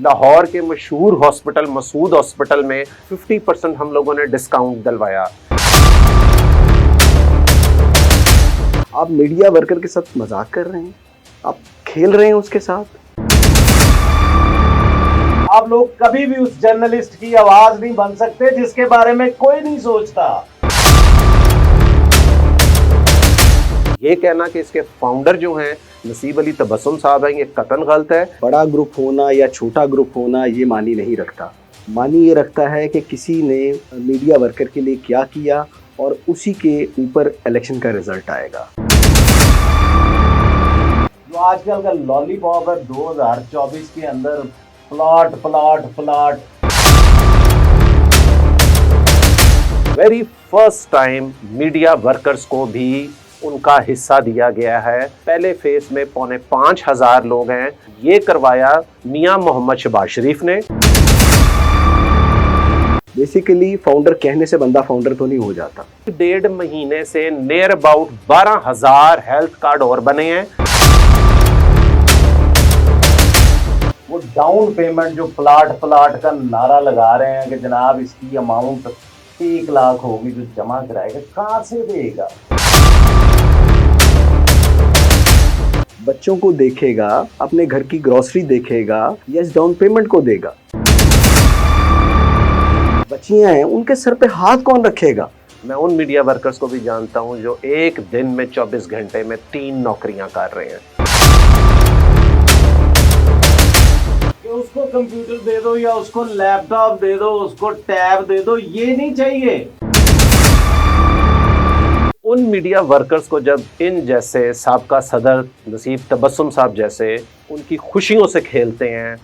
लाहौर के मशहूर hospital Masood hospital में 50% हम लोगों ने डिस्काउंट दिलवाया। आप मीडिया वर्कर के साथ मजाक कर रहे हैं, आप खेल रहे हैं उसके साथ। आप लोग कभी भी उस जर्नलिस्ट की आवाज नहीं बन सकते जिसके बारे में कोई नहीं सोचता। ये कहना कि इसके फाउंडर जो हैं नसीब अली तबस्सुम साहब हैं, ये कतन गलत है। बड़ा ग्रुप होना या छोटा ग्रुप होना ये मानी नहीं रखता। मानी ये रखता है कि किसी ने मीडिया वर्कर के लिए क्या किया और उसी के ऊपर इलेक्शन का रिजल्ट आएगा। जो आजकल का लॉलीपॉप है 2024 के अंदर plot plot plot. Very first time media workers को भी उनका हिस्सा दिया गया है। पहले फेज में 4,500 लोग हैं। ये करवाया मियां मोहम्मद शहबाज शरीफ ने। बेसिकली फाउंडर कहने से बंदा फाउंडर तो नहीं हो जाता। 1.5 महीने से नियर अबाउट 12,000 हेल्थ कार्ड और बने हैं। वो डाउन पेमेंट जो प्लाट प्लाट का नारा लगा रहे हैं कि जनाब इसकी अमाउंट 1 लाख होगी जो जमा कराएगा, कहां से देगा? बच्चों को देखेगा, अपने घर की ग्रोसरी देखेगा या इस डाउन पेमेंट को देगा। बच्चियां हैं, उनके सर पे हाथ कौन रखेगा? मैं उन मीडिया वर्कर्स को भी जानता हूं जो एक दिन में 24 घंटे में 3 नौकरियां कर रहे हैं। कि उसको कंप्यूटर दे दो या उसको लैपटॉप दे दो, उसको टैब दे दो, ये नहीं चाहिए। उन मीडिया वर्कर्स को जब इन जैसे साबका सदर नसीब तबस्सुम साहब जैसे उनकी खुशियों से खेलते हैं,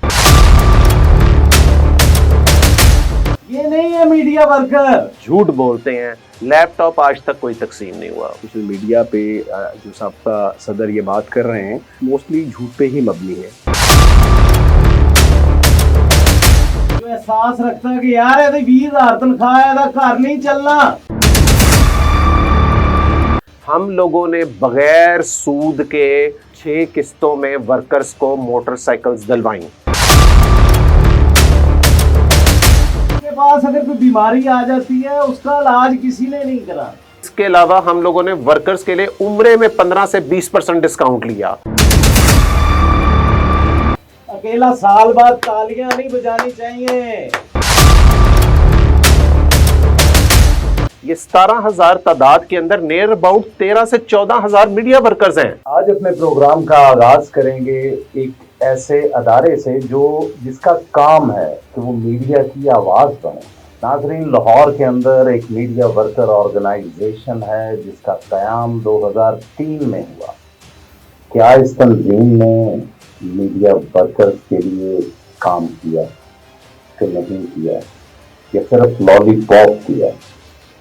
ये नहीं है मीडिया वर्कर। झूठ बोलते हैं, लैपटॉप आज तक कोई तकसीम नहीं हुआ। सोशल मीडिया पे जो साबका सदर ये बात कर रहे हैं मोस्टली झूठ पे ही मबनी है। जो एहसास रखता है कि यार ये 20,000 तनख्वाह है, घर नहीं चलना। हम लोगों ने बगैर सूद के 6 किस्तों में वर्कर्स को मोटरसाइकिल्स दिलवाई। के पास अगर कोई बीमारी आ जाती है उसका इलाज किसी ने नहीं करा। इसके अलावा हम लोगों ने वर्कर्स के लिए उम्रे में 15 से 20% डिस्काउंट लिया। अकेला साल बाद तालियां नहीं बजानी चाहिए। ये 17,000 तादाद के अंदर नियर अबाउट 13 से 14,000 मीडिया वर्कर्स हैं। आज अपने प्रोग्राम का आगाज करेंगे एक ऐसे अदारे से जो जिसका काम है कि वो मीडिया की आवाज बने। नाजरीन, लाहौर के अंदर एक मीडिया वर्कर ऑर्गेनाइजेशन है जिसका क़याम 2003 में हुआ। क्या इस तंजीम ने मीडिया वर्कर्स के लिए काम किया कि नहीं किया, या सिर्फ लॉलीपॉप किया?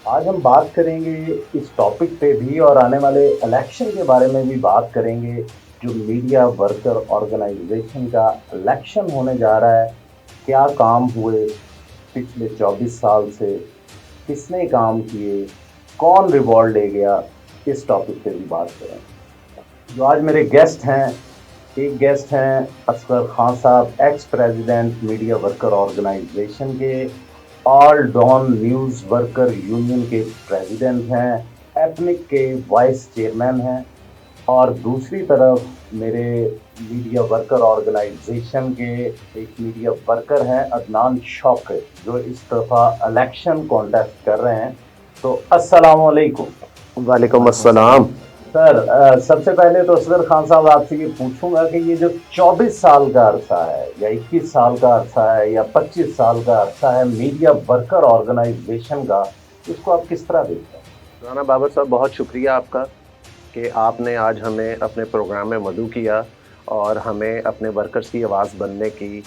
आज हम बात करेंगे इस टॉपिक पे भी और आने वाले इलेक्शन के बारे में भी बात करेंगे। जो मीडिया वर्कर ऑर्गेनाइजेशन का इलेक्शन होने जा रहा है, क्या काम हुए पिछले 24 साल से, किसने काम किए, कौन रिवॉर्ड ले गया, इस टॉपिक पे भी बात करेंगे। जो आज मेरे गेस्ट हैं, एक गेस्ट हैं असगर खान साहब, ex president media worker organisation के, all Dawn news worker union के प्रेसिडेंट हैं, एथनिक के वाइस चेयरमैन हैं। और दूसरी तरफ मेरे मीडिया वर्कर ऑर्गेनाइजेशन के एक मीडिया वर्कर हैं अदनान शौकत, जो इस दफ़ा इलेक्शन कॉन्टेस्ट कर रहे हैं। तो अस्सलाम वालेकुम। वालेकुम अस्सलाम। सर, सबसे पहले तो असगर खान साहब आपसे ये पूछूंगा कि ये जो 24 साल का अरसा है या 21 साल का अरसा है या 25 साल का अरसा है मीडिया वर्कर ऑर्गेनाइजेशन का, इसको आप किस तरह देखते हैं? राना बाबर साहब, बहुत शुक्रिया आपका कि आपने आज हमें अपने प्रोग्राम में मदऊ किया और हमें अपने वर्कर्स की आवाज़ बनने की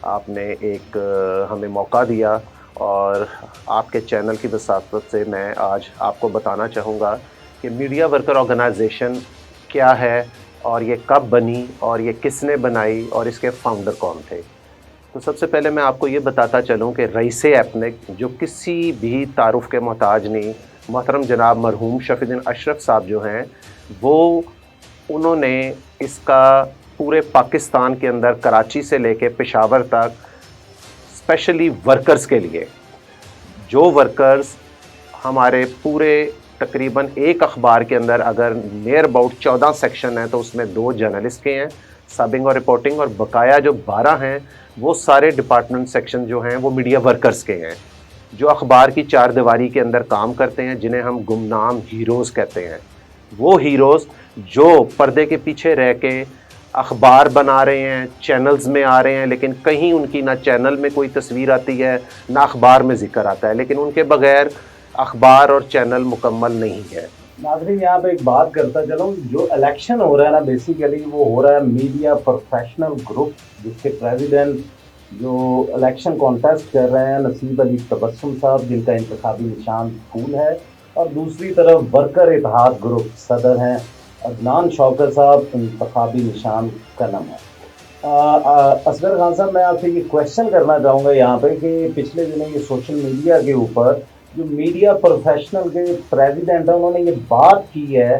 आपने एक हमें मौका दिया। और आपके चैनल की वसातत से मैं आज आपको बताना चाहूँगा कि मीडिया वर्कर ऑर्गेनाइजेशन क्या है और ये कब बनी और ये किसने बनाई और इसके फाउंडर कौन थे। तो सबसे पहले मैं आपको ये बताता चलूँ कि रईस एथनिक, जो किसी भी तारुफ के मोहताज नहीं, मोहतरम जनाब मरहूम शफीउद्दीन अशरफ साहब जो हैं, वो उन्होंने इसका पूरे पाकिस्तान के अंदर कराची से लेके पेशावर तक स्पेशली वर्कर्स के लिए, जो वर्कर्स हमारे पूरे तकरीबन एक अखबार के अंदर अगर नियर अबाउट 14 सेक्शन हैं तो उसमें 2 जर्नलिस्ट के हैं, सबिंग और रिपोर्टिंग, और बकाया जो 12 हैं वो सारे डिपार्टमेंट सेक्शन जो हैं वो मीडिया वर्कर्स के हैं, जो अखबार की चार दीवारी के अंदर काम करते हैं, जिन्हें हम गुमनाम हीरोज़ कहते हैं। वो हीरोज़ जो पर्दे के पीछे रह के अखबार बना रहे हैं, चैनल्स में आ रहे हैं, लेकिन कहीं उनकी ना चैनल में कोई तस्वीर आती है ना अखबार में जिक्र आता है, लेकिन उनके बगैर अखबार और चैनल मुकम्मल नहीं है। नाज़रीन, यहाँ पे एक बात करता चलूँ, जो इलेक्शन हो रहा है ना, बेसिकली वो हो रहा है मीडिया प्रोफेशनल ग्रुप, जिसके प्रेसिडेंट जो इलेक्शन कॉन्टेस्ट कर रहे हैं नसीब अली तबस्सुम साहब, जिनका इंतखाबी निशान फूल है, और दूसरी तरफ वर्कर इत्तेहाद ग्रुप सदर हैं अदनान शौकत साहब, इंतखाबी निशान कलम है। असगर खान साहब, मैं आपसे ये क्वेश्चन करना चाहूँगा यहाँ पे कि पिछले दिनों ये सोशल मीडिया के ऊपर जो मीडिया प्रोफेशनल के प्रेसिडेंट हैं उन्होंने ये बात की है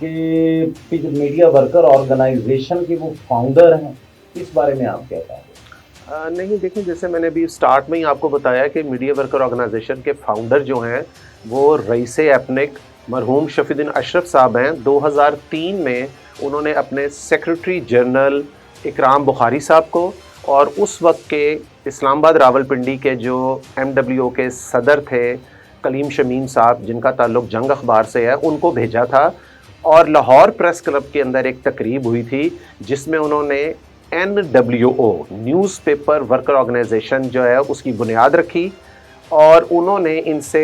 कि जो मीडिया वर्कर ऑर्गेनाइजेशन के वो फाउंडर हैं, इस बारे में आप क्या कहेंगे? नहीं, देखिए, जैसे मैंने अभी स्टार्ट में ही आपको बताया कि मीडिया वर्कर ऑर्गेनाइजेशन के फाउंडर जो हैं वो रईस एपनिक मरहूम शफीउद्दीन अशरफ साहब हैं। 2003 में उन्होंने अपने सेक्रेटरी जनरल इकराम बुखारी साहब को और उस वक्त के इस्लामाबाद रावलपिंडी के जो MWO के सदर थे कलीम शमीम साहब, जिनका ताल्लुक़ जंग अखबार से है, उनको भेजा था। और लाहौर प्रेस क्लब के अंदर एक तकरीब हुई थी जिसमें उन्होंने NWO न्यूज़पेपर वर्कर ऑर्गेनाइजेशन जो है उसकी बुनियाद रखी, और उन्होंने इनसे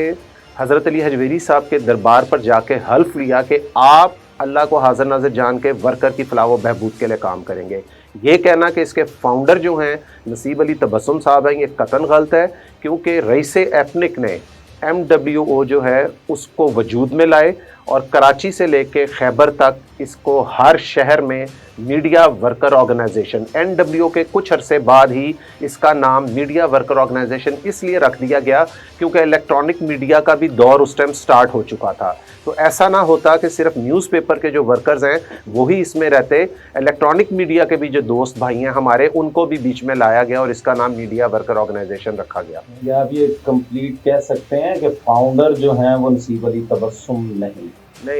हज़रत अली हजवेरी साहब के दरबार पर जाके हल्फ लिया कि आप अल्लाह को हाज़िर नाज़िर जान के वर्कर की फलाह व बहबूद के लिए काम करेंगे। ये कहना कि इसके फाउंडर जो हैं नसीब अली तबस्सुम साहब हैं, ये कतन गलत है, क्योंकि रईस एपनिक ने MWO जो है उसको वजूद में लाए और कराची से लेके खैबर तक इसको हर शहर में मीडिया वर्कर ऑर्गेनाइजेशन, NWO के कुछ अरसे बाद ही इसका नाम मीडिया वर्कर ऑर्गेनाइजेशन इसलिए रख दिया गया क्योंकि इलेक्ट्रॉनिक मीडिया का भी दौर उस टाइम स्टार्ट हो चुका था। तो ऐसा ना होता कि सिर्फ न्यूज़पेपर के जो वर्कर्स हैं वही इसमें रहते, इलेक्ट्रॉनिक मीडिया के भी जो दोस्त भाई हैं हमारे, उनको भी बीच में लाया गया और इसका नाम मीडिया वर्कर ऑर्गेनाइजेशन रखा गया। या आप ये कंप्लीट कह सकते हैं कि फाउंडर जो हैं वो नसीब अली तबस्सुम नहीं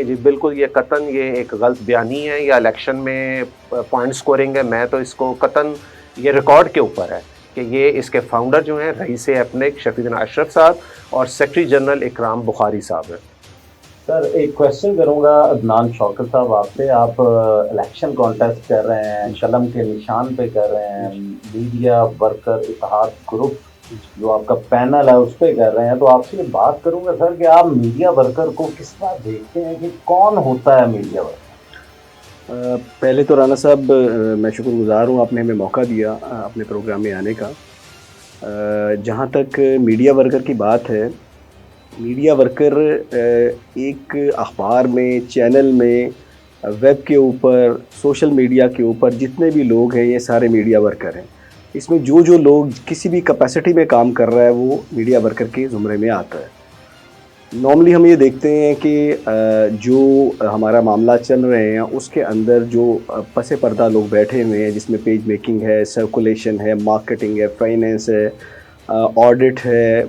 जी, बिल्कुल ये कतन ये एक गलत बयानी है या इलेक्शन में पॉइंट स्कोरिंग है। मैं तो इसको कतन ये रिकॉर्ड के ऊपर है कि ये इसके फाउंडर जो हैं रईस एपनिक शफीउद्दीन अशरफ साहब और सेक्रेटरी जनरल इकराम बुखारी साहब हैं। सर, एक क्वेश्चन करूंगा अदनान शौकत साहब आपसे। आप इलेक्शन कॉन्टेस्ट कर रहे हैं, कलम के निशान पे कर रहे हैं, मीडिया वर्कर इत्तेहाद ग्रुप जो आपका पैनल है उस पर कर रहे हैं, तो आपसे बात करूंगा सर कि आप मीडिया वर्कर को किस तरह देखते हैं, कि कौन होता है मीडिया वर्कर? पहले तो राना साहब मैं शुक्रगुजार हूँ, आपने हमें मौका दिया अपने प्रोग्राम में आने का। जहाँ तक मीडिया वर्कर की बात है, मीडिया वर्कर एक अखबार में, चैनल में, वेब के ऊपर, सोशल मीडिया के ऊपर जितने भी लोग हैं ये सारे मीडिया वर्कर हैं। इसमें जो जो लोग किसी भी कैपेसिटी में काम कर रहा है वो मीडिया वर्कर के ज़ुमरे में आता है। नॉर्मली हम ये देखते हैं कि जो हमारा मामला चल रहे हैं उसके अंदर जो पसे पर्दा लोग बैठे हुए हैं, जिसमें पेज मेकिंग है, सर्कुलेशन है, मार्केटिंग है, फाइनेंस है, ऑडिट है,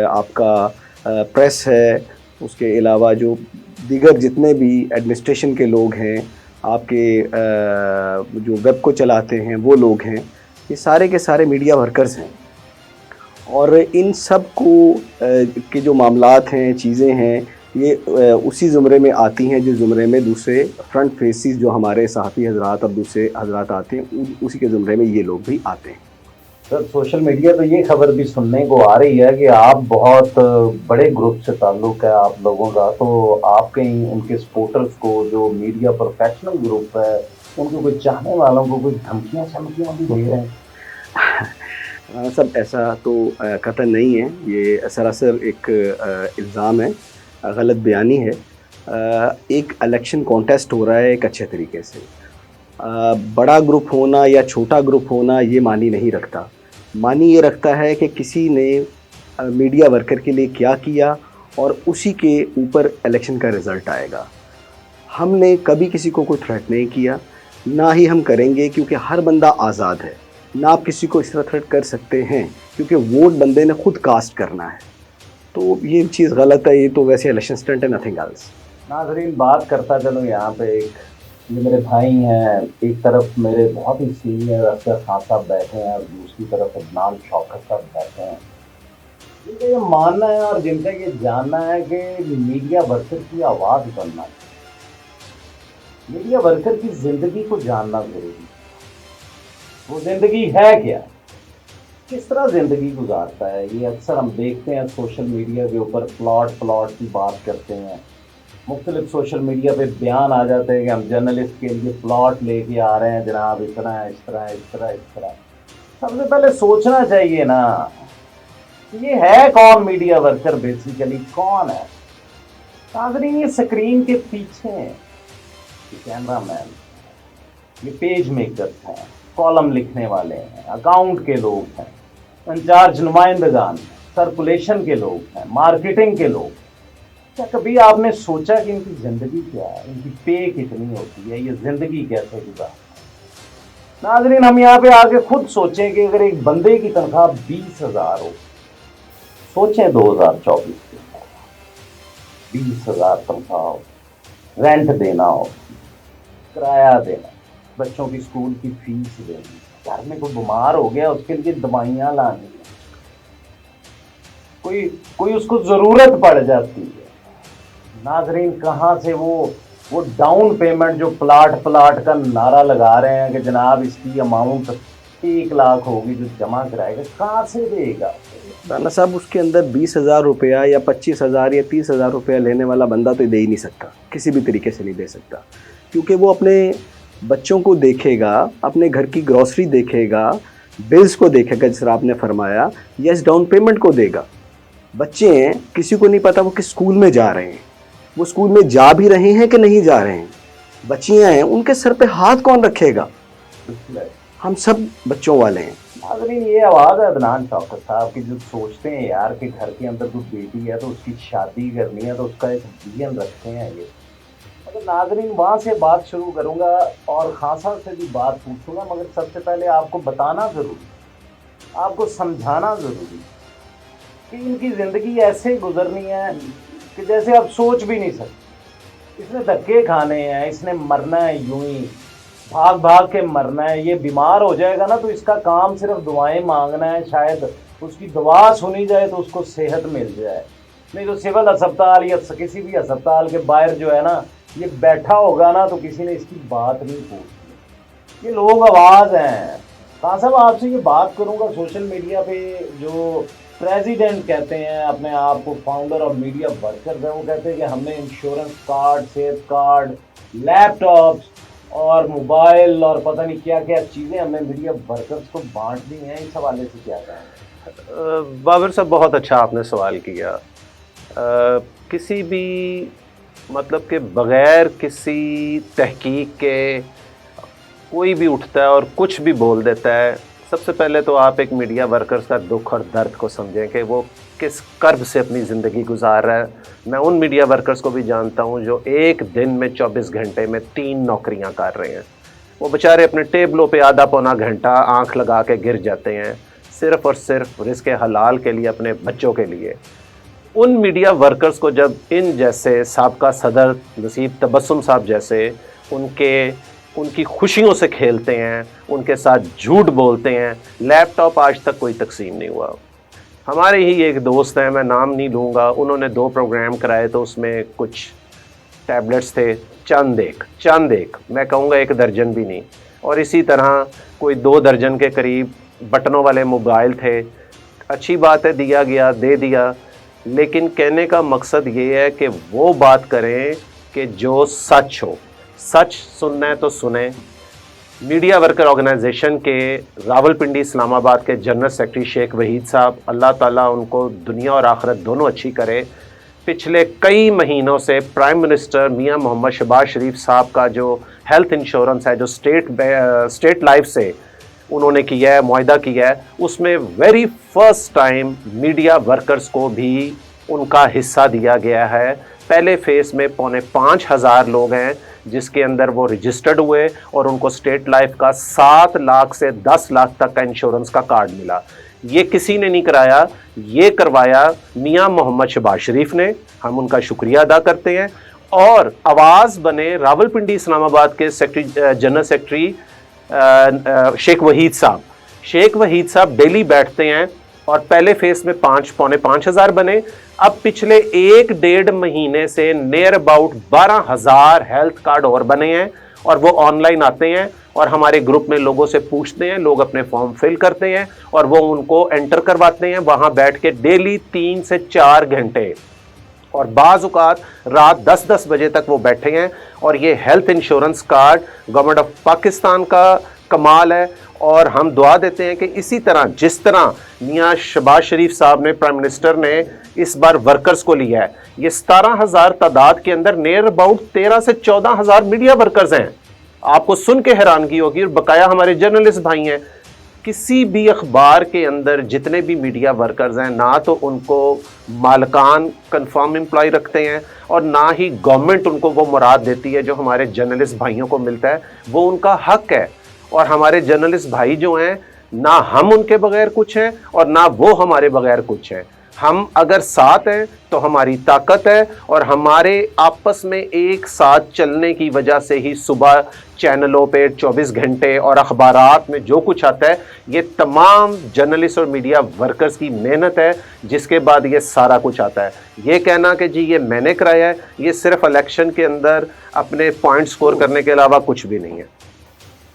आपका प्रेस है, उसके अलावा जो दीगर जितने भी एडमिनिस्ट्रेशन के लोग हैं, आपके जो वेब को चलाते हैं वो लोग हैं, ये सारे के सारे मीडिया वर्कर्स हैं। और इन सब को के जो मामलात हैं, चीज़ें हैं, ये उसी ज़ुमरे में आती हैं जो ज़ुमरे में दूसरे फ्रंट फेसेस जो हमारे सहाफ़ी हजरात और दूसरे हजरात आते हैं, उसी के ज़ुमरे में ये लोग भी आते हैं। सर, सोशल मीडिया पे ये खबर भी सुनने को आ रही है कि आप बहुत बड़े ग्रुप से ताल्लुक़ है आप लोगों का, तो आप कहीं उनके सपोर्टर्स को, जो मीडिया प्रोफेशनल ग्रुप है, उनको कुछ चाहने वालों को कुछ धमकियाँ चमकियाँ भी दे रहे हैं? सब ऐसा तो कतई नहीं है, ये सरासर एक इल्ज़ाम है, गलत बयानी है। एक इलेक्शन कॉन्टेस्ट हो रहा है एक अच्छे तरीके से। बड़ा ग्रुप होना या छोटा ग्रुप होना ये मानी नहीं रखता। मानी ये रखता है कि किसी ने मीडिया वर्कर के लिए क्या किया और उसी के ऊपर इलेक्शन का रिज़ल्ट आएगा। हमने कभी किसी को कोई थ्रेट नहीं किया, نہ ہی ہم کریں گے، کیونکہ ہر بندہ آزاد ہے. نہ آپ کسی کو اس طرح تھریٹ کر سکتے ہیں، کیونکہ ووٹ بندے نے خود کاسٹ کرنا ہے. تو یہ چیز غلط ہے. یہ تو ویسے الیکشن اسٹنٹ ہے، نتھنگ ایلس. ناظرین، بات کرتا چلوں یہاں پہ یہ میرے بھائی ہیں، ایک طرف میرے بہت ہی سینئر افسر خان صاحب بیٹھے ہیں اور دوسری طرف عدنان شوکت صاحب بیٹھے ہیں، جن کا یہ ماننا ہے اور جن کا یہ جاننا ہے کہ میڈیا ورکر کی آواز بننا ہے. میڈیا ورکر کی زندگی کو جاننا ضروری ہے. وہ زندگی ہے کیا، کس طرح زندگی گزارتا ہے. یہ اکثر ہم دیکھتے ہیں سوشل میڈیا کے اوپر پلاٹ کی بات کرتے ہیں. مختلف سوشل میڈیا پہ بیان آ جاتے ہیں کہ ہم جرنلسٹ کے لیے پلاٹ لے کے آ رہے ہیں جناب، اس طرح اس طرح اس طرح اس طرح. سب سے پہلے سوچنا چاہیے نا، یہ ہے کون میڈیا ورکر، بیسیکلی کون ہے. ناظرین، یہ اسکرین کے پیچھے ہیں، یہ کیمرہ مین، یہ پیج میکرز ہیں، کالم لکھنے والے ہیں، اکاؤنٹ کے لوگ ہیں، انچارج نمائندگان ہیں، سرکولیشن کے لوگ ہیں، مارکیٹنگ کے لوگ. کیا کبھی آپ نے سوچا کہ ان کی زندگی کیا ہے، ان کی پے کتنی ہوتی ہے، یہ زندگی کیسے گزارتے ہیں. ناظرین، ہم یہاں پہ آگے خود سوچیں کہ اگر ایک بندے کی تنخواہ 20,000 ہو، سوچیں 2024 کے 20,000 تنخواہ ہو، رینٹ دینا ہو، کرایہ دینا، بچوں کی اسکول کی فیس دینی، گھر میں کوئی بیمار ہو گیا اس کے لیے دوائیاں لانی، کوئی اس کو ضرورت پڑ جاتی ہے. ناظرین، کہاں سے وہ ڈاؤن پیمنٹ جو پلاٹ کا نعرہ لگا رہے ہیں کہ جناب اس کی اماؤنٹ 1,00,000 ہوگی جو جمع کرائے گا، کہاں سے دے گا. رانا صاحب، اس کے اندر 20,000 روپیہ یا 25,000 یا 30,000 روپیہ لینے والا بندہ تو دے ہی نہیں سکتا، کسی بھی طریقے سے نہیں دے سکتا. کیونکہ وہ اپنے بچوں کو دیکھے گا، اپنے گھر کی گروسری دیکھے گا، بلز کو دیکھے گا، جس طرح آپ نے فرمایا، یا اس ڈاؤن پیمنٹ کو دے گا. بچے ہیں، کسی کو نہیں پتا وہ کس اسکول میں جا رہے ہیں، وہ اسکول میں جا بھی رہے ہیں کہ نہیں جا رہے ہیں. بچیاں ہیں، ان کے سر پہ ہاتھ کون رکھے گا؟ ہم سب بچوں والے ہیں. ناظرین، یہ آواز ہے عدنان شوکت صاحب کی، جو سوچتے ہیں یار کہ گھر کے اندر کوئی بیٹی ہے تو اس کی شادی کرنی ہے تو اس کا ایک ویژن رکھتے ہیں. یہ مگر ناظرین، وہاں سے بات شروع کروں گا اور خان صاحب سے بھی بات پوچھوں گا، مگر سب سے پہلے آپ کو بتانا ضروری، آپ کو سمجھانا ضروری کہ ان کی زندگی ایسے گزرنی ہے کہ جیسے آپ سوچ بھی نہیں سکتے. اس نے دھکے کھانے ہیں، اس نے مرنا ہے یوں ہی بھاگ بھاگ کے مرنا ہے. یہ بیمار ہو جائے گا نا تو اس کا کام صرف دعائیں مانگنا ہے، شاید اس کی دعا سنی جائے تو اس کو صحت مل جائے. نہیں تو سول اسپتال یا کسی بھی اسپتال کے باہر جو ہے نا، یہ بیٹھا ہوگا نا تو کسی نے اس کی بات نہیں پوچھی. یہ لوگ آواز ہیں. خان صاحب، آپ سے یہ بات کروں گا، سوشل میڈیا پہ جو پریزیڈنٹ کہتے ہیں اپنے آپ کو فاؤنڈر اور میڈیا ورکرز ہیں، وہ کہتے ہیں کہ ہم نے انشورنس کارڈ، صحت کارڈ، لیپ ٹاپس اور موبائل اور پتہ نہیں کیا کیا چیزیں ہم نے میڈیا ورکرز کو بانٹ دی ہیں. اس حوالے سے کیا کہیں گے؟ بابر صاحب، بہت اچھا آپ نے سوال کیا. کسی بھی مطلب کہ بغیر کسی تحقیق کے کوئی بھی اٹھتا ہے اور کچھ بھی بول دیتا ہے. سب سے پہلے تو آپ ایک میڈیا ورکرز کا دکھ اور درد کو سمجھیں کہ وہ کس کرب سے اپنی زندگی گزار رہا ہے. میں ان میڈیا ورکرز کو بھی جانتا ہوں جو ایک دن میں 24 گھنٹے میں 3 نوکریاں کر رہے ہیں. وہ بیچارے اپنے ٹیبلوں پہ آدھا پونا گھنٹہ آنکھ لگا کے گر جاتے ہیں، صرف اور صرف رزق حلال کے لیے، اپنے بچوں کے لیے. ان میڈیا ورکرز کو جب ان جیسے سابقہ صدر نصیب تبسم صاحب جیسے ان کی خوشیوں سے کھیلتے ہیں، ان کے ساتھ جھوٹ بولتے ہیں. لیپ ٹاپ آج تک کوئی تقسیم نہیں ہوا. ہمارے ہی ایک دوست ہیں، میں نام نہیں لوں گا، انہوں نے 2 پروگرام کرائے تو اس میں کچھ ٹیبلٹس تھے، چند ایک میں کہوں گا 1 درجن بھی نہیں، اور اسی طرح کوئی 2 درجن کے قریب بٹنوں والے موبائل تھے. اچھی بات ہے، دیا گیا، دے دیا، لیکن کہنے کا مقصد یہ ہے کہ وہ بات کریں کہ جو سچ ہو. سچ سننا ہے تو سنیں. میڈیا ورکر آرگنائزیشن کے راول پنڈی اسلام آباد کے جنرل سیکرٹری شیخ وحید صاحب، اللہ تعالیٰ ان کو دنیا اور آخرت دونوں اچھی کرے، پچھلے کئی مہینوں سے پرائم منسٹر میاں محمد شہباز شریف صاحب کا جو ہیلتھ انشورنس ہے، جو اسٹیٹ لائف سے انہوں نے کیا ہے، معاہدہ کیا ہے، اس میں very first time media workers کو بھی ان کا حصہ دیا گیا ہے. پہلے فیس میں 4,500 لوگ ہیں جس کے اندر وہ رجسٹرڈ ہوئے اور ان کو اسٹیٹ لائف کا 7 لاکھ سے 10 لاکھ تک کا انشورنس کا کارڈ ملا. یہ کسی نے نہیں کرایا, یہ کروایا میاں محمد شہباز شریف نے. ہم ان کا شکریہ ادا کرتے ہیں. اور آواز بنے راولپنڈی اسلام آباد کے جنرل سیکرٹری شیخ وحید صاحب. شیخ وحید صاحب ڈیلی بیٹھتے ہیں اور پہلے فیس میں 5,500 بنے. اب پچھلے 1-1.5 مہینے سے نیئر اباؤٹ 12,000 ہیلتھ کارڈ اور بنے ہیں, اور وہ آن لائن آتے ہیں اور ہمارے گروپ میں لوگوں سے پوچھتے ہیں, لوگ اپنے فارم فل کرتے ہیں اور وہ ان کو انٹر کرواتے ہیں. وہاں بیٹھ کے ڈیلی 3 سے 4 گھنٹے اور بعض اوقات رات 10 بجے تک وہ بیٹھے ہیں. اور یہ health insurance card government of Pakistan کا کمال ہے. اور ہم دعا دیتے ہیں کہ اسی طرح جس طرح میاں شہباز شریف صاحب نے, پرائم منسٹر نے اس بار ورکرز کو لیا ہے, یہ 17,000 تعداد کے اندر نیئر اباؤٹ 13 سے 14,000 میڈیا ورکرز ہیں. آپ کو سن کے حیرانگی ہوگی. اور بقایا ہمارے جرنلسٹ بھائی ہیں, کسی بھی اخبار کے اندر جتنے بھی میڈیا ورکرز ہیں, نہ تو ان کو مالکان کنفرم امپلائی رکھتے ہیں اور نہ ہی گورنمنٹ ان کو وہ مراد دیتی ہے جو ہمارے جرنلسٹ بھائیوں کو ملتا ہے. وہ ان کا حق ہے. اور ہمارے جرنلسٹ بھائی جو ہیں, نہ ہم ان کے بغیر کچھ ہیں اور نہ وہ ہمارے بغیر کچھ ہیں. ہم اگر ساتھ ہیں تو ہماری طاقت ہے, اور ہمارے آپس میں ایک ساتھ چلنے کی وجہ سے ہی صبح چینلوں پہ 24 گھنٹے اور اخبارات میں جو کچھ آتا ہے, یہ تمام جرنلسٹ اور میڈیا ورکرز کی محنت ہے, جس کے بعد یہ سارا کچھ آتا ہے. یہ کہنا کہ جی یہ میں نے کرایا ہے, یہ صرف الیکشن کے اندر اپنے پوائنٹ سکور کرنے کے علاوہ کچھ بھی نہیں ہے.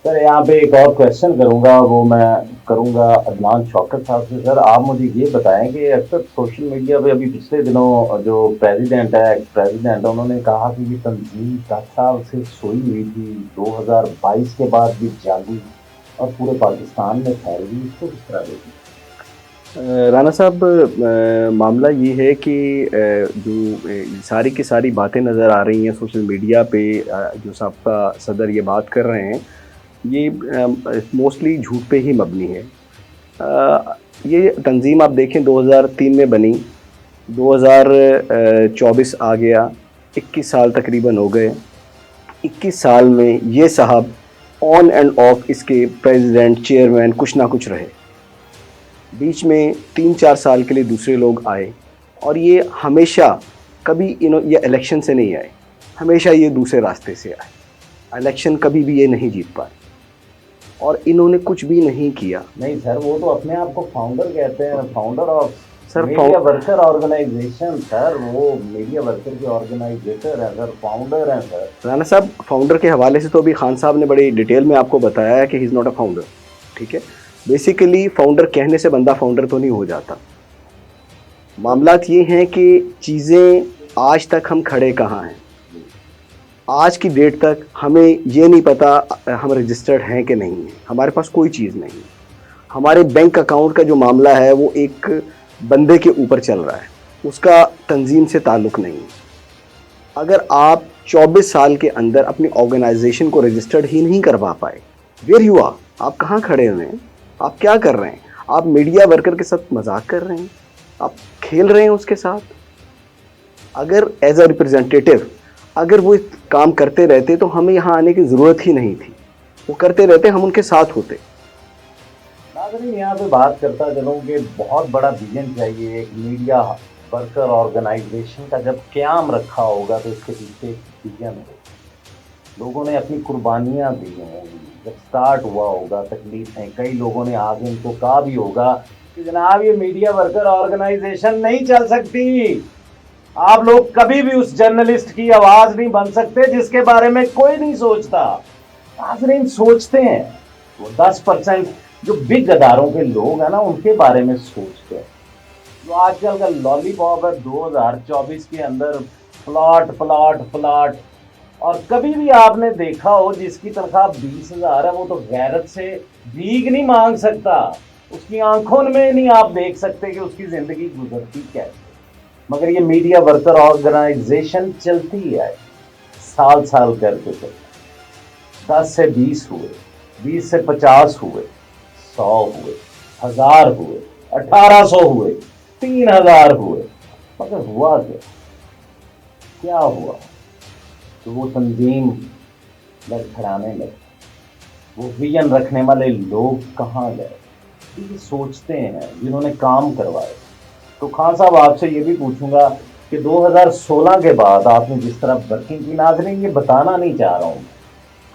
سر یہاں پہ ایک اور کویشچن کروں گا, وہ میں کروں گا عدنان شوکت صاحب سے. سر آپ مجھے یہ بتائیں کہ اکثر سوشل میڈیا پہ ابھی پچھلے دنوں جو پریزیڈنٹ ہے, ایکس پریزیڈنٹ, انہوں نے کہا کہ یہ تنظیم 10 سال سے سوئی ہوئی تھی, 2022 کے بعد بھی جاگی اور پورے پاکستان میں پھیل گئی. اس کو کس طرح دیکھیں؟ رانا صاحب, معاملہ یہ ہے کہ جو ساری کی ساری باتیں نظر آ رہی ہیں سوشل میڈیا پہ, جو سابقہ صدر یہ بات کر رہے ہیں, یہ موسٹلی جھوٹ پہ ہی مبنی ہے. یہ تنظیم آپ دیکھیں 2003 میں بنی, 2024 آ گیا, 21 سال تقریباً ہو گئے. 21 سال میں یہ صاحب آن اینڈ آف اس کے پریزیڈنٹ, چیئرمین کچھ نہ کچھ رہے. بیچ میں 3-4 سال کے لیے دوسرے لوگ آئے, اور یہ ہمیشہ کبھی یہ الیکشن سے نہیں آئے, ہمیشہ یہ دوسرے راستے سے آئے. الیکشن کبھی بھی یہ نہیں جیت پائے, اور انہوں نے کچھ بھی نہیں کیا. نہیں سر, وہ تو اپنے آپ کو فاؤنڈر کہتے ہیں, founder of sir media worker organisation. Sir وہ میڈیا ورکر کے آرگنائزیٹر ہیں سر, فاؤنڈر ہیں سر. رانا صاحب, فاؤنڈر کے حوالے سے تو ابھی خان صاحب نے بڑی ڈیٹیل میں آپ کو بتایا ہے کہ ہی از ناٹ اے فاؤنڈر. ٹھیک ہے, بیسیکلی فاؤنڈر کہنے سے بندہ فاؤنڈر تو نہیں ہو جاتا. معاملات یہ ہیں کہ چیزیں آج تک ہم کھڑے کہاں ہیں. آج کی ڈیٹ تک ہمیں یہ نہیں پتا ہم رجسٹرڈ ہیں کہ نہیں ہیں, ہمارے پاس کوئی چیز نہیں. ہمارے بینک اکاؤنٹ کا جو معاملہ ہے وہ ایک بندے کے اوپر چل رہا ہے, اس کا تنظیم سے تعلق نہیں. اگر آپ 24 سال کے اندر اپنی آرگنائزیشن کو رجسٹرڈ ہی نہیں کروا پائے, ویئر یو آر, آپ کہاں کھڑے ہوئے ہیں, آپ کیا کر رہے ہیں؟ آپ میڈیا ورکر کے ساتھ مذاق کر رہے ہیں, آپ کھیل رہے ہیں اس کے ساتھ. اگر ایز اے ریپرزینٹیٹیو اگر وہ کام کرتے رہتے تو ہمیں یہاں آنے کی ضرورت ہی نہیں تھی. وہ کرتے رہتے, ہم ان کے ساتھ ہوتے. ناظرین یہاں پہ بات کرتا چلوں کہ بہت بڑا ویژن چاہیے ایک میڈیا ورکر آرگنائزیشن کا. جب قیام رکھا ہوگا تو اس کے پیچھے ایک ویژن ہوگا, لوگوں نے اپنی قربانیاں دی ہوں گی. جب سٹارٹ ہوا ہوگا تکلیفیں, کئی لوگوں نے آگے ان کو کہا بھی ہوگا کہ جناب یہ میڈیا ورکر آرگنائزیشن نہیں چل سکتی, آپ لوگ کبھی بھی اس جرنلسٹ کی آواز نہیں بن سکتے جس کے بارے میں کوئی نہیں سوچتا. ناظرین سوچتے ہیں, وہ 10% جو بگ اداروں کے لوگ ہیں نا ان کے بارے میں سوچتے ہیں. جو آج کل کا لالی پاپ ہے 2024 کے اندر پلاٹ, اور کبھی بھی آپ نے دیکھا ہو جس کی تنخواہ 20,000 ہے وہ تو غیرت سے بھیک نہیں مانگ سکتا, اس کی آنکھوں میں نہیں آپ دیکھ سکتے کہ اس کی زندگی گزرتی کیسے. مگر یہ میڈیا ورکر آرگنائزیشن چلتی ہے سال کر کے چلتی. 10 سے 20 ہوئے, 20 سے 50 ہوئے, 100 ہوئے, 1000 ہوئے, 1800 ہوئے, 3000 ہوئے. مگر ہوا کیا ہوا کہ وہ تنظیم लड़खड़ाने लगे। वो विजन रखने वाले लोग कहाँ गए? ये सोचते हैं जिन्होंने काम करवाए। तो खान साहब आपसे ये भी पूछूंगा कि 2016 के बाद आपने जिस तरह वर्किंग की, नाज़रीन ये बताना नहीं चाह रहा हूँ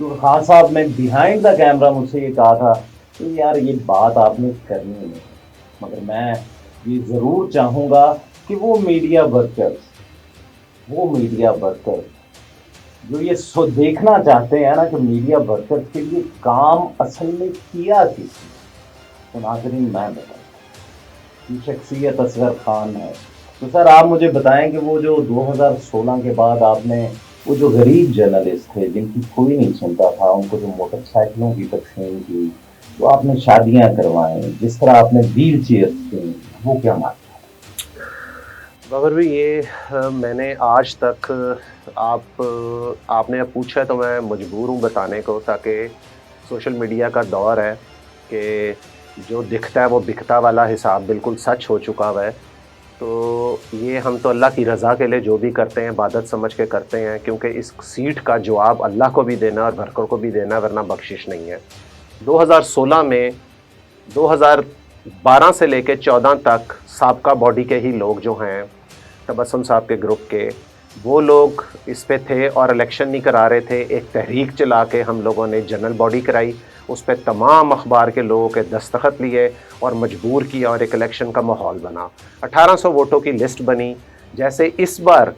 क्योंकि खान साहब ने बिहाइंड द कैमरा मुझसे ये कहा था कि यार ये बात आपने करनी नहीं, मगर मैं ये ज़रूर चाहूँगा कि वो मीडिया वर्कर्स जो ये देखना चाहते हैं ना कि मीडिया वर्कर्स के लिए काम असल में किया किसी, तो नाज़रीन मैं बताऊँ शख्सियत असगर खान है। तो सर आप मुझे बताएं कि वो जो 2016 के बाद आपने वो जो गरीब जर्नलिस्ट थे जिनकी कोई नहीं सुनता था, उनको जो मोटरसाइकिलों की तकसीम की, जो आपने शादियां करवाएं, जिस तरह आपने व्हील चेयर्स दी, वो क्या मानते हैं? बाबर भाई ये मैंने आज तक आपने अब पूछा है तो मैं मजबूर हूँ बताने को, ताकि सोशल मीडिया का दौर है कि जो दिखता है वो बिकता वाला हिसाब बिल्कुल सच हो चुका हुआ है। तो ये हम तो अल्लाह की रज़ा के लिए जो भी करते हैं इबादत समझ के करते हैं, क्योंकि इस सीट का जवाब अल्लाह को भी देना और वर्कर को भी देना, वरना बख्शिश नहीं है। 2016 में 2012 से लेकर 14 तक साबका बॉडी के ही लोग जो हैं तबस्सुम साहब के ग्रुप के, वो लोग इस पे थे और इलेक्शन नहीं करा रहे थे। एक तहरीक चला के हम लोगों ने जनरल बॉडी कराई, उस पर तमाम अखबार के लोगों के दस्तखत लिए और मजबूर किया और एक इलेक्शन का माहौल बना। 1800 वोटों की लिस्ट बनी। जैसे इस बार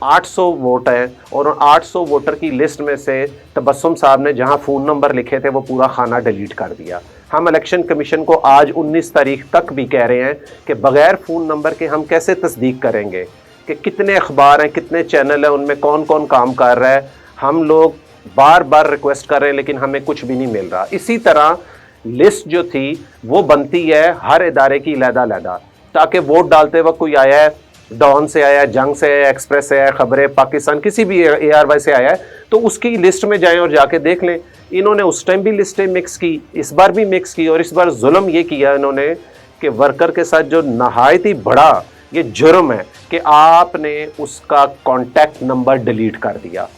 800 वोट हैं और उन 800 वोटर की लिस्ट में से तबस्सुम साहब ने जहां फ़ोन नंबर लिखे थे वो पूरा खाना डिलीट कर दिया। हम इलेक्शन कमीशन को आज 19 तारीख तक भी कह रहे हैं कि बग़ैर फ़ोन नंबर के हम कैसे तस्दीक करेंगे कि कितने अखबार हैं, कितने चैनल हैं, उनमें कौन कौन काम कर रहा है। हम लोग बार बार रिक्वेस्ट कर रहे हैं लेकिन हमें कुछ भी नहीं मिल रहा। इसी तरह लिस्ट जो थी वो बनती है हर इदारे की अलहदा, ताकि वोट डालते वक्त कोई आया है डॉन से आया है, जंग से आया है, एक्सप्रेस से आया है, खबरें पाकिस्तान किसी भी ARY से आया है, तो उसकी लिस्ट में जाएं और जाके देख लें। इन्होंने उस टाइम भी लिस्टें मिक्स की, इस बार भी मिक्स की, और इस बार जुल्म ये किया इन्होंने कि वर्कर के साथ जो नहायत ही बड़ा ये जुर्म है कि आपने उसका कॉन्टैक्ट नंबर डिलीट कर दिया।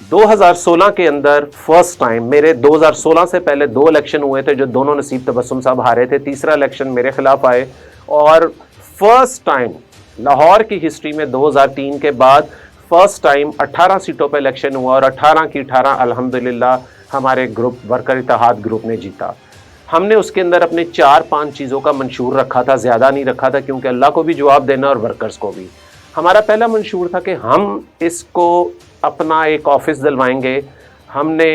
2016 के अंदर फर्स्ट टाइम, मेरे 2016 से पहले 2 इलेक्शन हुए थे जो दोनों नसीब तबस्सुम साहब हारे थे, तीसरा इलेक्शन मेरे खिलाफ आए, और फर्स्ट टाइम लाहौर की हिस्ट्री में 2003 के बाद फर्स्ट टाइम 18 सीटों पर इलेक्शन हुआ और 18 की 18 अल्हम्दुलिल्लाह हमारे ग्रुप वर्कर इत्तेहाद ग्रुप ने जीता। हमने उसके अंदर अपने 4-5 चीज़ों का मंशूर रखा था, ज़्यादा नहीं रखा था, क्योंकि अल्लाह को भी जवाब देना और वर्कर्स को भी। हमारा पहला मंशूर था कि हम इसको अपना एक ऑफिस दिलवाएंगे। हमने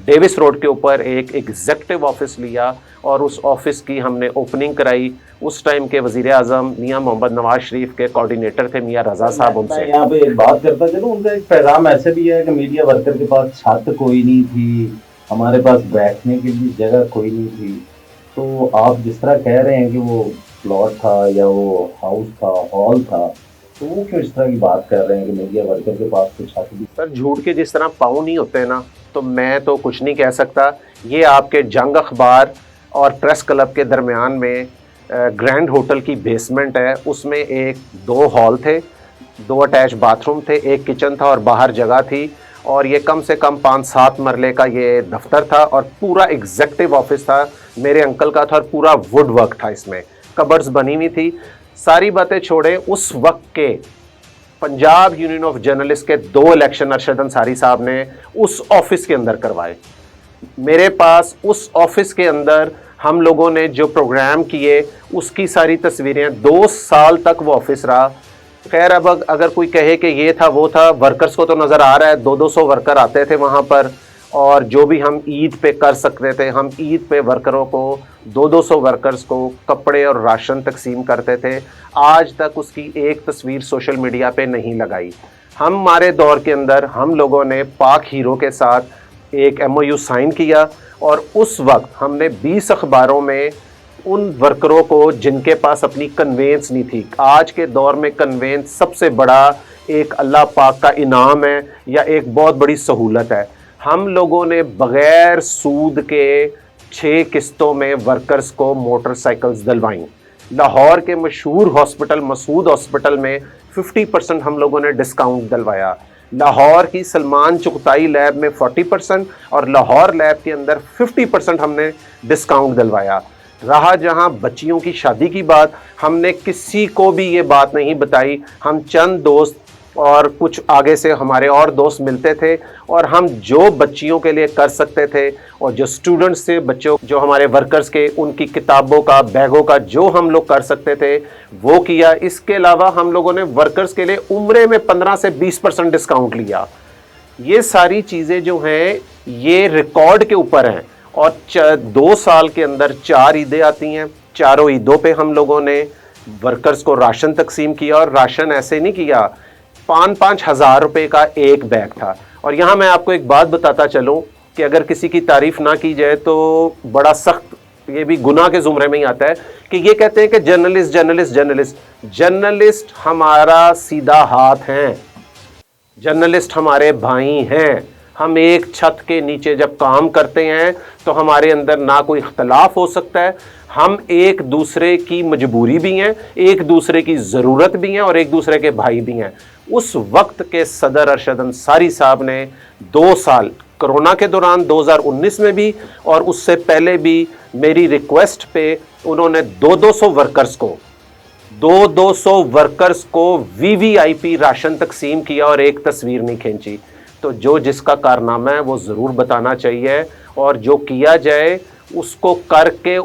डेविस रोड के ऊपर एक एग्जेक्टिव ऑफिस लिया और उस ऑफिस की हमने ओपनिंग कराई। उस टाइम के वज़ीर आज़म मियाँ मोहम्मद नवाज शरीफ के कोऑर्डिनेटर थे मियाँ रज़ा साहब। उनसे यहाँ पे एक बात करता चलो, उनका एक पैगाम ऐसे भी है कि मीडिया वर्कर के पास छत कोई नहीं थी, हमारे पास बैठने के लिए जगह कोई नहीं थी। तो आप जिस तरह कह रहे हैं कि वो प्लॉट था या वो हाउस था, हॉल था, तो वो क्यों इस तरह की बात कर रहे हैं कि मीडिया वर्कर के पास कुछ छत भी? सर झूठ के जिस तरह पाँव नहीं होते ना, तो मैं तो कुछ नहीं कह सकता। ये आपके जंग अखबार और प्रेस क्लब के दरमियान में ग्रैंड होटल की बेसमेंट है, उसमें 2 हॉल थे, 2 अटैच बाथरूम थे, एक किचन था और बाहर जगह थी, और ये कम से कम 5-7 मरले का ये दफ्तर था और पूरा एग्जेक्टिव ऑफिस था, मेरे अंकल का था, और पूरा वुड वर्क था, इसमें कबर्ड्स बनी हुई थी। सारी बातें छोड़े, उस वक्त के पंजाब यूनियन ऑफ जर्नलिस्ट के 2 इलेक्शन अरशद अंसारी साहब ने उस ऑफिस के अंदर करवाए। मेरे पास उस ऑफिस के अंदर हम लोगों ने जो प्रोग्राम किए उसकी सारी तस्वीरें, 2 साल तक वो ऑफिस रहा। खैर अब अगर कोई कहे कि ये था वो था, वर्कर्स को तो नज़र आ रहा है 200-200 वर्कर आते थे वहाँ पर, और जो भी हम ईद पे कर सकते थे, हम ईद पे वर्करों को 200-200 वर्कर्स को कपड़े और राशन तकसीम करते थे। आज तक उसकी एक तस्वीर सोशल मीडिया पे नहीं लगाई। हमारे दौर के अंदर हम लोगों ने पाक हीरो के साथ एक MOU साइन किया, और उस वक्त हमने 20 अखबारों में उन वर्करों को जिनके पास अपनी कन्वेंस नहीं थी, आज के दौर में कन्वेंस सबसे बड़ा एक अल्लाह पाक का इनाम है या एक बहुत बड़ी सहूलत है। हम लोगों ने बग़ैर सूद के 6 किस्तों में वर्कर्स को मोटरसाइकिल्स दिलवाई। लाहौर के मशहूर हॉस्पिटल मसूद हॉस्पिटल में 50% हम लोगों ने डिस्काउंट दिलवाया। لاہور کی سلمان چغتائی لیب میں 40% اور لاہور لیب کے اندر 50% ہم نے ڈسکاؤنٹ دلوایا. رہا جہاں بچیوں کی شادی کی بات, ہم نے کسی کو بھی یہ بات نہیں بتائی. ہم چند دوست اور کچھ آگے سے ہمارے اور دوست ملتے تھے اور ہم جو بچیوں کے لیے کر سکتے تھے اور جو سٹوڈنٹس تھے, بچوں جو ہمارے ورکرز کے, ان کی کتابوں کا, بیگوں کا جو ہم لوگ کر سکتے تھے وہ کیا. اس کے علاوہ ہم لوگوں نے ورکرز کے لیے عمرے میں 15 سے 20% ڈسکاؤنٹ لیا. یہ ساری چیزیں جو ہیں یہ ریکارڈ کے اوپر ہیں. اور 2 سال کے اندر 4 عیدیں آتی ہیں, چاروں عیدوں پہ ہم لوگوں نے ورکرز کو راشن تقسیم کیا. اور راشن ایسے نہیں کیا, 5-5 ہزار روپے کا ایک بیگ تھا. اور یہاں میں آپ کو ایک بات بتاتا چلوں کہ اگر کسی کی تعریف نہ کی جائے تو بڑا سخت, یہ بھی گناہ کے زمرے میں ہی آتا ہے کہ یہ کہتے ہیں کہ جرنلسٹ ہمارا سیدھا ہاتھ ہیں, جرنلسٹ ہمارے بھائی ہیں. ہم ایک چھت کے نیچے جب کام کرتے ہیں تو ہمارے اندر نہ کوئی اختلاف ہو سکتا ہے. ہم ایک دوسرے کی مجبوری بھی ہیں, ایک دوسرے کی ضرورت بھی ہیں اور ایک دوسرے کے بھائی بھی ہیں. اس وقت کے صدر ارشد انصاری صاحب نے 2 سال کرونا کے دوران 2019 میں بھی اور اس سے پہلے بھی میری ریکویسٹ پہ انہوں نے 200 ورکرز کو VVIP راشن تقسیم کیا اور ایک تصویر نہیں کھینچی. تو جو جس کا کارنامہ ہے وہ ضرور بتانا چاہیے اور جو کیا جائے اس کو کر کے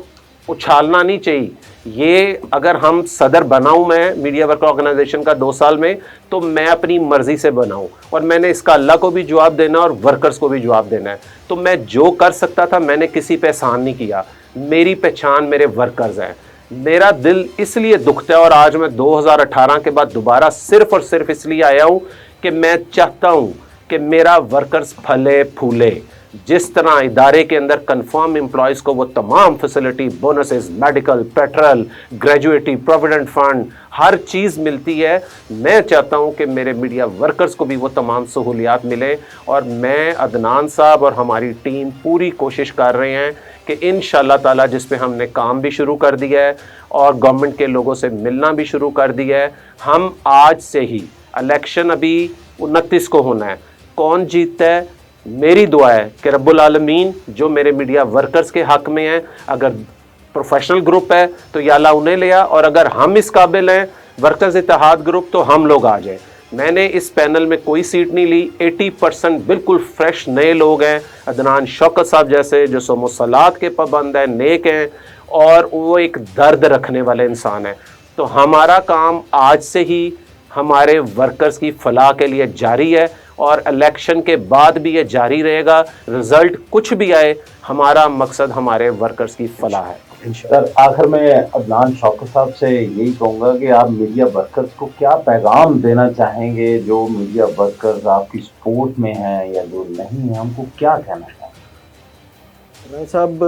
اچھالنا نہیں چاہیے. یہ اگر ہم صدر بناؤں میں میڈیا ورکر آرگنائزیشن کا 2 سال میں, تو میں اپنی مرضی سے بناؤں اور میں نے اس کا اللہ کو بھی جواب دینا اور ورکرز کو بھی جواب دینا ہے. تو میں جو کر سکتا تھا میں نے کسی پہ احسان نہیں کیا. میری پہچان میرے ورکرز ہیں. میرا دل اس لیے دکھتا ہے اور آج میں 2018 کے بعد دوبارہ صرف اور صرف اس لیے آیا ہوں کہ میں چاہتا ہوں کہ میرا ورکرز پھلے پھولے. جس طرح ادارے کے اندر کنفرم امپلائیز کو وہ تمام facility, bonuses, medical, petrol, gratuity, provident fund, ہر چیز ملتی ہے, میں چاہتا ہوں کہ میرے میڈیا ورکرز کو بھی وہ تمام سہولیات ملیں. اور میں, عدنان صاحب اور ہماری ٹیم پوری کوشش کر رہے ہیں کہ انشاءاللہ تعالی جس پہ ہم نے کام بھی شروع کر دیا ہے اور گورنمنٹ کے لوگوں سے ملنا بھی شروع کر دیا ہے, ہم آج سے ہی, الیکشن ابھی 29 کو ہونا ہے, کون جیتتا ہے میری دعا ہے کہ رب العالمین جو میرے میڈیا ورکرز کے حق میں ہیں, اگر پروفیشنل گروپ ہے تو یا اللہ انہیں لیا, اور اگر ہم اس قابل ہیں ورکرز اتحاد گروپ تو ہم لوگ آ جائیں. میں نے اس پینل میں کوئی سیٹ نہیں لی, 80% بالکل فریش نئے لوگ ہیں. عدنان شوکت صاحب جیسے جو صوم و صلات کے پابند ہیں, نیک ہیں اور وہ ایک درد رکھنے والے انسان ہیں. تو ہمارا کام آج سے ہی ہمارے ورکرز کی فلاح کے لیے جاری ہے اور الیکشن کے بعد بھی یہ جاری رہے گا. رزلٹ کچھ بھی آئے, ہمارا مقصد ہمارے ورکرز کی فلاح ہے. سر آخر میں عدنان شوکت صاحب سے یہی کہوں گا کہ آپ میڈیا ورکرز کو کیا پیغام دینا چاہیں گے, جو میڈیا ورکرز آپ کی سپورٹ میں ہیں یا جو نہیں ہیں, ہم کو کیا کہنا چاہیں گے؟ عدنان صاحب,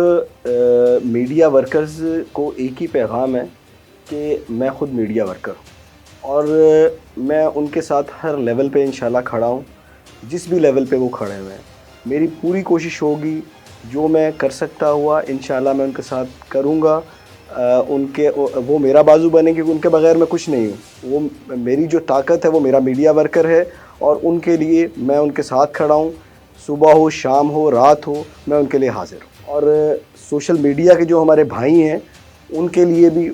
میڈیا ورکرز کو ایک ہی پیغام ہے کہ میں خود میڈیا ورکر ہوں اور میں ان کے ساتھ ہر لیول پہ انشاءاللہ کھڑا ہوں, جس بھی لیول پہ وہ کھڑے ہوئے ہیں. میری پوری کوشش ہوگی, جو میں کر سکتا ہوا انشاءاللہ میں ان کے ساتھ کروں گا. وہ میرا بازو بنے کیونکہ ان کے بغیر میں کچھ نہیں ہوں. وہ میری جو طاقت ہے وہ میرا میڈیا ورکر ہے اور ان کے لیے میں ان کے ساتھ کھڑا ہوں. صبح ہو, شام ہو, رات ہو, میں ان کے لیے حاضر ہوں. اور سوشل میڈیا کے جو ہمارے بھائی ہیں ان کے لیے بھی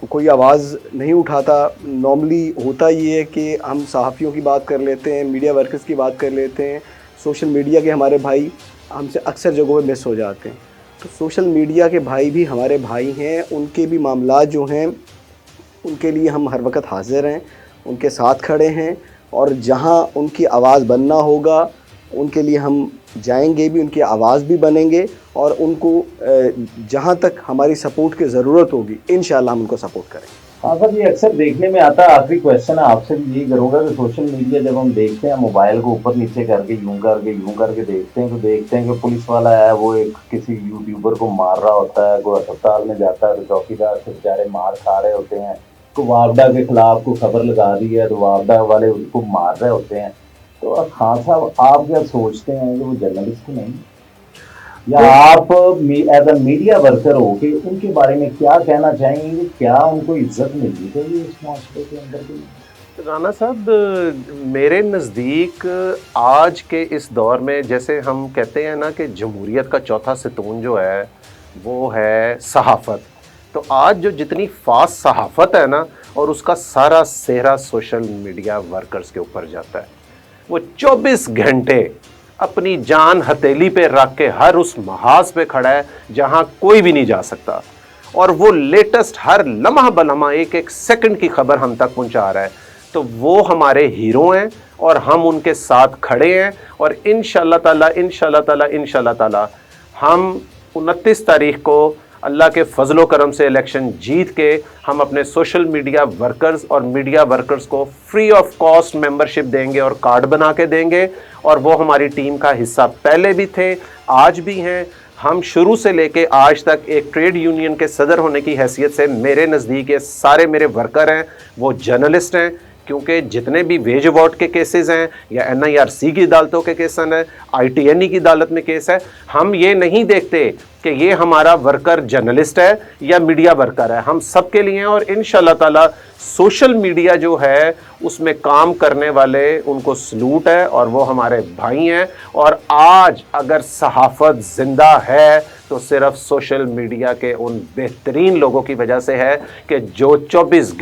کوئی آواز نہیں اٹھاتا. نارملی ہوتا یہ ہے کہ ہم صحافیوں کی بات کر لیتے ہیں, میڈیا ورکرز کی بات کر لیتے ہیں, سوشل میڈیا کے ہمارے بھائی ہم سے اکثر جگہوں پہ مس ہو جاتے ہیں. تو سوشل میڈیا کے بھائی بھی ہمارے بھائی ہیں, ان کے بھی معاملات جو ہیں ان کے لیے ہم ہر وقت حاضر ہیں, ان کے ساتھ کھڑے ہیں اور جہاں ان کی آواز بننا ہوگا ان کے لیے ہم جائیں گے بھی, ان کی آواز بھی بنیں گے اور ان کو جہاں تک ہماری سپورٹ کی ضرورت ہوگی انشاءاللہ ہم ان کو سپورٹ کریں گے. ہاں سر, یہ اکثر دیکھنے میں آتا ہے, آخری کویشچن ہے آپ سے بھی یہی کروں گا کہ سوشل میڈیا جب ہم دیکھتے ہیں, موبائل کو اوپر نیچے کر کے یوں کر کے دیکھتے ہیں تو دیکھتے ہیں کہ پولیس والا ہے وہ ایک کسی یوٹیوبر کو مار رہا ہوتا ہے, کوئی اسپتال میں جاتا ہے تو چوکیدار سے بیچارے مار کھا رہے ہوتے ہیں, کوئی وابڈا کے خلاف کو خبر لگا دی ہے تو وابڈا والے اس کو مار رہے ہوتے ہیں. تو خان صاحب آپ کیا سوچتے ہیں کہ وہ جرنلسٹ نہیں, یا آپ ایز اے میڈیا ورکر ہو کہ ان کے بارے میں کیا کہنا چاہیں گے, کیا ان کو عزت ملنی چاہیے اس معاشرے کے اندر بھی؟ राना साहब, मेरे नज़दीक आज के इस दौर में, जैसे हम कहते हैं ना कि जमहूरियत का चौथा सतून जो है वो है सहाफ़त, तो आज जो जितनी फास्ट सहाफ़त है ना, और उसका सारा सेहरा सोशल मीडिया वर्कर्स के ऊपर जाता है। वो 24 घंटे अपनी जान हथेली पे रख के हर उस महाज पे खड़ा है जहां कोई भी नहीं जा सकता, और वो लेटेस्ट हर लम्हा बलम्हा एक एक सेकंड की खबर हम तक पहुंचा रहा है। तो वो हमारे हीरो हैं और हम उनके साथ खड़े हैं, और इंशाल्लाह ताला हम 29 तारीख को अल्लाह के फजलो करम से इलेक्शन जीत के हम अपने सोशल मीडिया वर्कर्स और मीडिया वर्कर्स को फ्री ऑफ कॉस्ट मेंबरशिप देंगे और कार्ड बना के देंगे, और वो हमारी टीम का हिस्सा पहले भी थे, आज भी हैं। हम शुरू से लेके आज तक एक ट्रेड यूनियन के सदर होने की हैसियत से मेरे नज़दीक ये सारे मेरे वर्कर हैं, वो जर्नलिस्ट हैं, क्योंकि जितने भी वेज अवार्ड के केसेस हैं या NIRC की अदालतों के केस हैं, ITNE की अदालत में केस है, हम ये नहीं देखते कि ये हमारा वर्कर जर्नलिस्ट है या मीडिया वर्कर है, हम सब के लिए हैं। और इंशाल्लाह ताला सोशल मीडिया जो है उसमें काम करने वाले उनको सलूट है, और वो हमारे भाई हैं। और आज अगर सहाफ़त ज़िंदा है तो सिर्फ सोशल मीडिया के उन बेहतरीन लोगों की वजह से है कि जो 24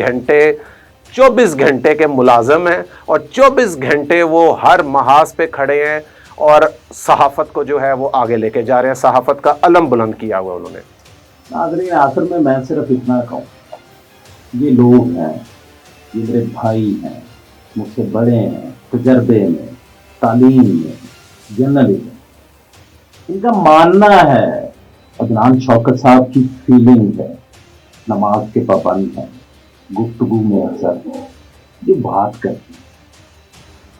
घंटे के मुलाजम हैं, और 24 घंटे वो हर महाज पे खड़े हैं और सहाफ़त को जो है वो आगे लेके जा रहे हैं, सहाफ़त का अलम बुलंद किया हुआ उन्होंने। नाज़रीन, आखिर में मैं सिर्फ इतना कहूँ, ये लोग हैं, ये मेरे भाई हैं, मुझसे बड़े हैं, तजर्बे में, तालीम में, जर्नलिज्म, इनका मानना है, अदनान शौकत साहब की फीलिंग है, नमाज के पाबंद हैं, गुफ्तगू में अक्सर जो बात करती है।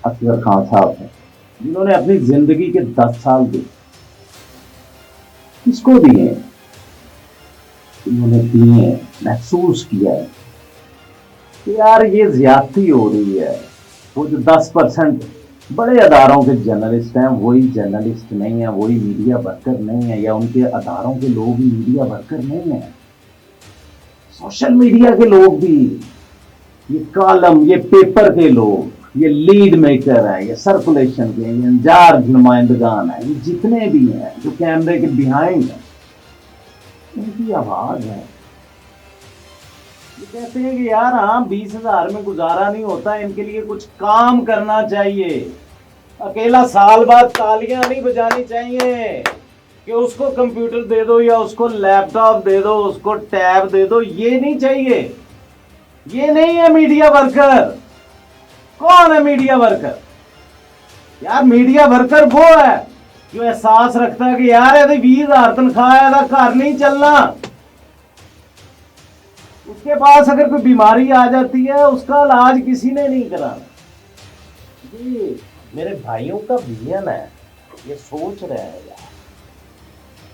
असगर खान साहब हैं, जिन्होंने अपनी जिंदगी के 10 साल दिए, किसको दिए? इन्होंने दिए, महसूस किया है कि यार ये ज्यादती हो रही है। वो जो 10% बड़े अदारों के जर्नलिस्ट हैं, वही जर्नलिस्ट नहीं है, वही मीडिया वर्कर नहीं है, या उनके अदारों के लोग भी मीडिया वर्कर नहीं है। सोशल मीडिया के लोग भी, ये कॉलम, ये पेपर के लोग, ये लीड मेकर हैं, ये सर्कुलेशन के, ये इंचार्ज नुमाइंदगान हैं, ये जितने भी हैं जो कैमरे के बिहाइंड हैं, इनकी आवाज है। ये कहते हैं कि यार हाँ 20,000 में गुजारा नहीं होता, इनके लिए कुछ काम करना चाहिए। अकेला साल बाद तालियां नहीं बजानी चाहिए कि उसको कंप्यूटर दे दो या उसको लैपटॉप दे दो, उसको टैब दे दो, ये नहीं चाहिए। ये नहीं है मीडिया वर्कर। कौन है मीडिया वर्कर? यार मीडिया वर्कर वो है जो एहसास रखता है कि यार यदि 20,000 तनख्वाह है, घर नहीं चलना। उसके पास अगर कोई बीमारी आ जाती है, उसका इलाज किसी ने नहीं कराना। ये मेरे भाइयों का विजन है, ये सोच रहे हैं यार,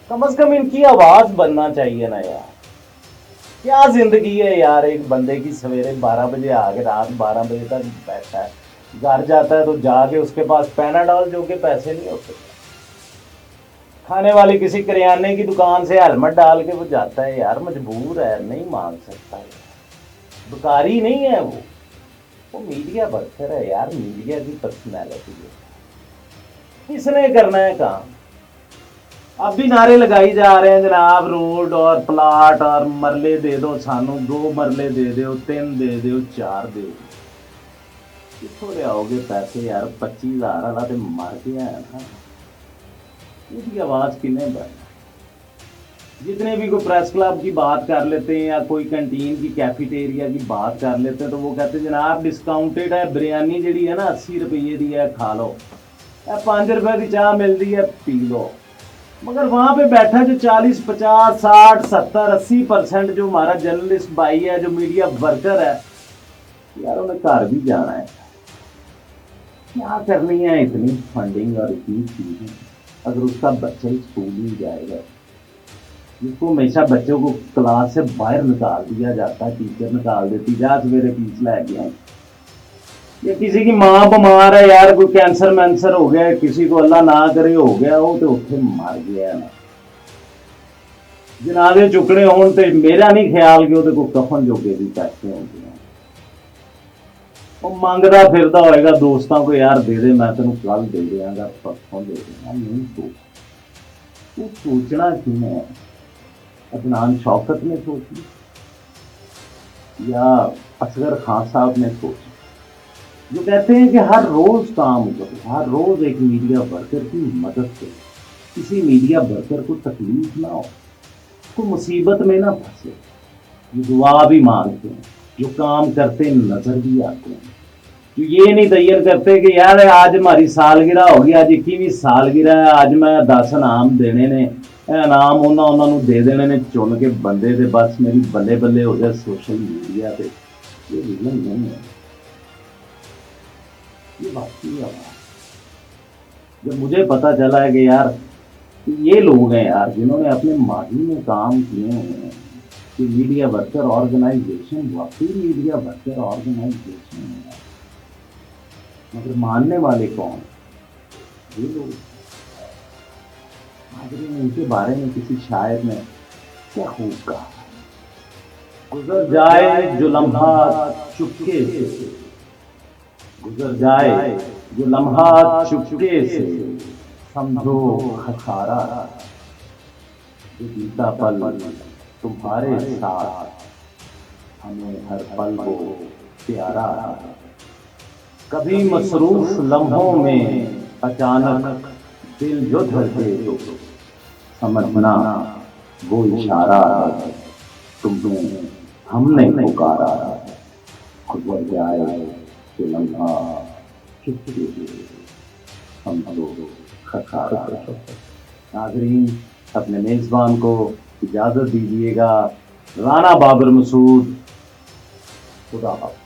कम से कम इनकी आवाज बनना चाहिए ना यार। क्या जिंदगी है यार एक बंदे की, सवेरे 12 बजे आके रात 12 बजे तक बैठा है, घर जाता है तो जाके उसके पास पैनाडॉल जो के पैसे नहीं होते, खाने वाली किसी करियाने की दुकान से हेलमेट डाल के वो जाता है यार, मजबूर है, नहीं मांग सकता है, बेकारी नहीं है वो मीडिया वर्कर है यार, मीडिया की पर्सनैलिटी है। किसने करना है काम? अब भी नारे लगाई जा रहे हैं जनाब, रोड और प्लाट और मरले दे दो सानू, 2 मरले दे दो, 3 दे दो, 4 दे दो। कितों ले आओगे पैसे यार? 25,000 वाला तो मर गया है ना। इसकी आवाज किन्ने बढ़ना? जितने भी कोई प्रेस क्लब की बात कर लेते हैं या कोई कैंटीन की, कैफेटेरिया की बात कर लेते हैं, तो वो कहते हैं जनाब डिस्काउंटेड है, बिरयानी जी है ना 80 रुपये की है, खा लो, 5 रुपए की चाह मिलती है, पी लो। मगर वहां पे बैठा जो 40, 50, 60, 70, 80% जो हमारा जर्नलिस्ट भाई है, जो मीडिया वर्कर है यार, उन्हें घर भी जाना है। क्या करनी है इतनी फंडिंग और इतनी चीजें अगर उसका बच्चा ही स्कूल ही जाएगा, जिसको हमेशा बच्चों को क्लास से बाहर निकाल दिया जाता है, टीचर निकाल देती, जा सवेरे फीस लैके आए। या किसी की माँ बीमार है यार, कोई कैंसर मैंसर हो गया, किसी को अल्लाह ना करे हो गया, वो तो उत्थे मर गया ना, जनाजे चुकने होने तो मेरा नहीं ख्याल कि वो कफन जोगे भी पैसे होंगे। ਉਹ ਮੰਗਦਾ ਫਿਰਦਾ ਹੋਏਗਾ ਦੋਸਤਾਂ को यार दे दे, मैं तेन कल दे देंगा, परसों दे देंगा। नहीं सोच, तू सोचना क्यों है? अदनान शौकत ने सोची या असगर खान साहब ने सोची, जो कहते हैं कि हर रोज काम करो, हर रोज एक मीडिया वर्कर की मदद करो, किसी मीडिया वर्कर को तकलीफ ना हो, को मुसीबत में ना फंसे, जो दुआ भी मांगते हैं, जो काम करते नजर भी आते हैं, जो ये नहीं तैयार करते कि यार आज हमारी सालगिरह होगी, आज 21वीं सालगिरह है, आज मैं 10 इनाम देने ने, इनाम उन्होंने दे देने ने चुन के बंदे दे, बस मेरी बल्ले बल्ले हो जाए सोशल मीडिया पे। ये विजन नहीं है, ये वाकई आवाज। जब मुझे पता चला है कि यार ये लोग हैं यार जिन्होंने अपने माजी में काम किए हैं कि मीडिया वर्कर ऑर्गेनाइजेशन वाकई मीडिया वर्कर ऑर्गेनाइजेशन है, मगर मानने वाले कौन? ये लोग। उनके बारे में किसी शायर ने क्या खूब कहा, गुजर जाए जो लम्हा चुपके से, गुजर जाए जो लम्हा चुपके से, समझो खसारा, जो बीता पल तुम्हारे साथ हमें हर पल वो प्यारा। कभी मसरूफ लम्हों में अचानक दिल जो धड़के तो समझना वो इशारा है, तुम्हें हमने पुकारा। गुजर जाए जो लम्हा चुपके से, समझो खसारा। नाज़रीन, अपने मेज़बान को इजाज़त दीजिएगा। राना बाबर मसूद, खुदा हाफ़िज़।